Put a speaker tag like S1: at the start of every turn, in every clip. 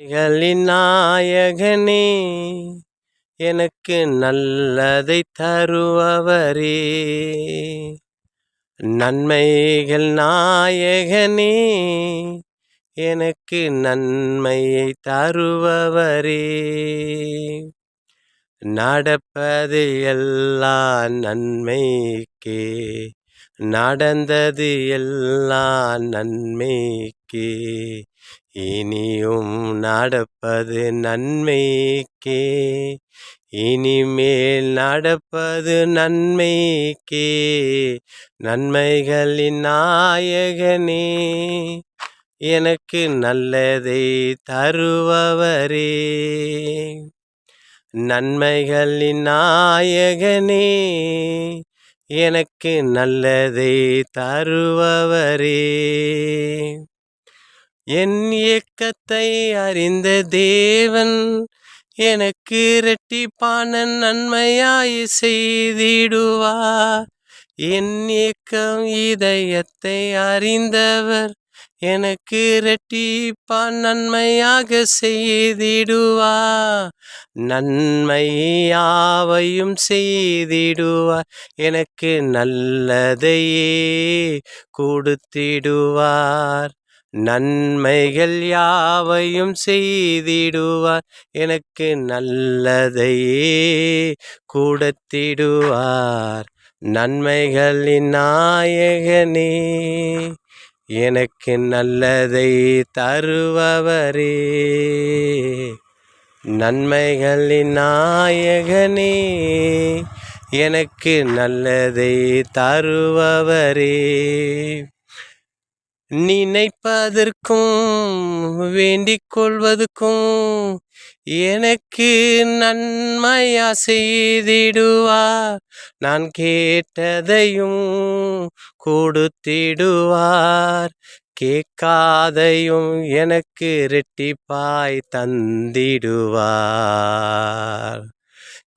S1: களின் நாயகனே, எனக்கு நல்லதை தருபவரே. நன்மைகள் நாயகனே, எனக்கு நன்மையை தருபவரே. நடப்பது எல்லாம் நன்மைக்கே, நடந்தது எல்லாம் நன்மைக்கே, இனியும் நடப்பது நன்மைக்கே, இனிமேல் நடப்பது நன்மைக்கே. நன்மைகளின் நாயகனே, எனக்கு நல்லதை தருபவரே. நன்மைகளின் நாயகனே, எனக்கு நல்லதை தருபவரே. என் ஏக்கத்தை அறிந்த தேவன் எனக்கு இரட்டிப்பான நன்மையாய் செய்திடுவார். என் ஏக்கம் இதயத்தை அறிந்தவர் எனக்கு இரட்டிப்பான நன்மையாக செய்திடுவார். நன்மை யாவையும் செய்திடுவார், எனக்கு நல்லதையே கொடுத்திடுவார். நன்மைகள் யாவையும் செய்திடுவார், எனக்கு நல்லதையே கொடுத்திடுவார். நன்மைகளின் நாயகனே, எனக்கு நல்லதை தருபவரே. நன்மைகளின் நாயகனே, எனக்கு நல்லதை தருபவரே. நினைப்பதற்கும் வேண்டிக் கொள்வதற்கும் எனக்கு நன்மையா செய்திடுவார். நான் கேட்டதையும் கொடுத்திடுவார், கேட்காதையும் எனக்கு இரட்டிப்பாய் தந்திடுவார்.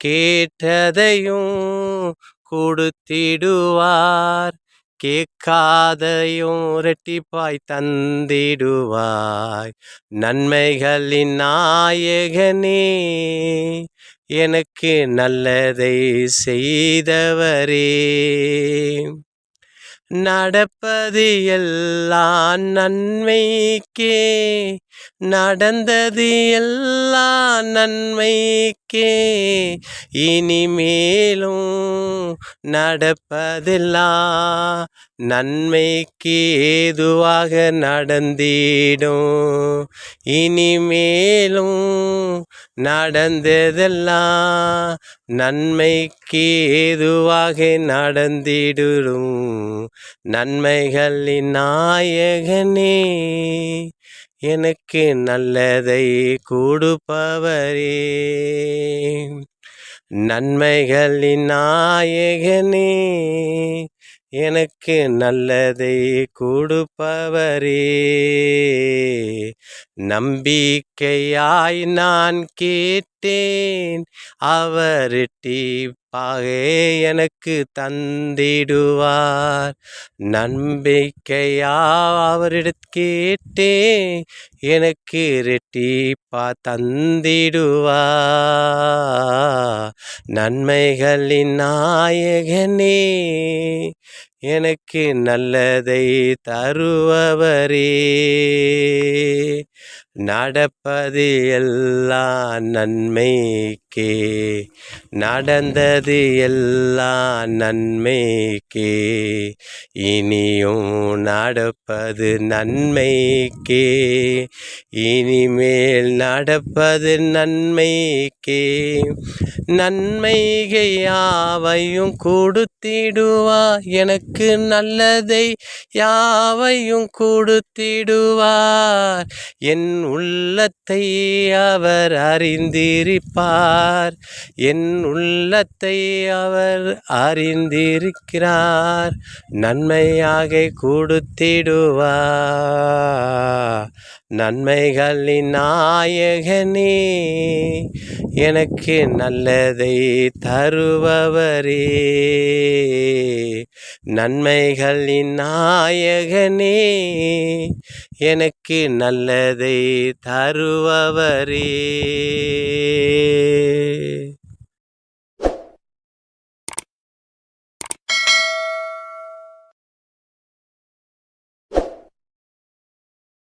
S1: கேட்டதையும் கொடுத்திடுவார், கேட்காதையும் இரட்டிப்பாய் தந்திடுவாய். நன்மைகளின் நாயகனே, எனக்கு நல்லதை செய்தவரே. நடப்பது எல்லாம் நன்மைக்கே, நடந்தது எல்லாம் நன்மைக்கே, இனிமேலும் நடப்பதெல்லாம் நன்மைக்கு ஏதுவாக நடந்திடும். இனிமேலும் நடந்ததெல்லாம் நன்மைக்கு ஏதுவாக நடந்திடும். நன்மைகளின் நாயகனே, எனக்கு நல்லதை கொடுப்பவரே. நன்மைகளின் நாயகனே, எனக்கு நல்லதை கொடுப்பவரே. நம்பிக்கையாய் நான் கேட்டேன், அவர் இரட்டிப்பாக எனக்கு தந்திடுவார். நம்பிக்கையா அவரிடம் கேட்டேன், எனக்கு இரட்டிப்பா தந்திடுவார். நன்மைகளின் நாயகனே, எனக்கு நல்லதை தருபவரே. நடப்பது எல்லாம் நன்மைக்கே, நடந்தது எல்லாம் நன்மைக்கே, இனியும் நடப்பது நன்மைக்கே, இனிமேல் நடப்பது நன்மைக்கே. நன்மைகள் யாவையும் கொடுத்திடுவார், எனக்கு நல்லதை யாவையும் கொடுத்திடுவார். என் உள்ளத்தை அவர் அறிந்திருப்பார், என் உள்ளத்தை அவர் அறிந்திருக்கிறார். நன்மையாக கொடுத்திடுவார், நன்மைகளின் நாயகனே, எனக்கு நல்லதை தருபவரே. நன்மைகளின் நாயகனே, எனக்கு நல்லதை தருபவரே.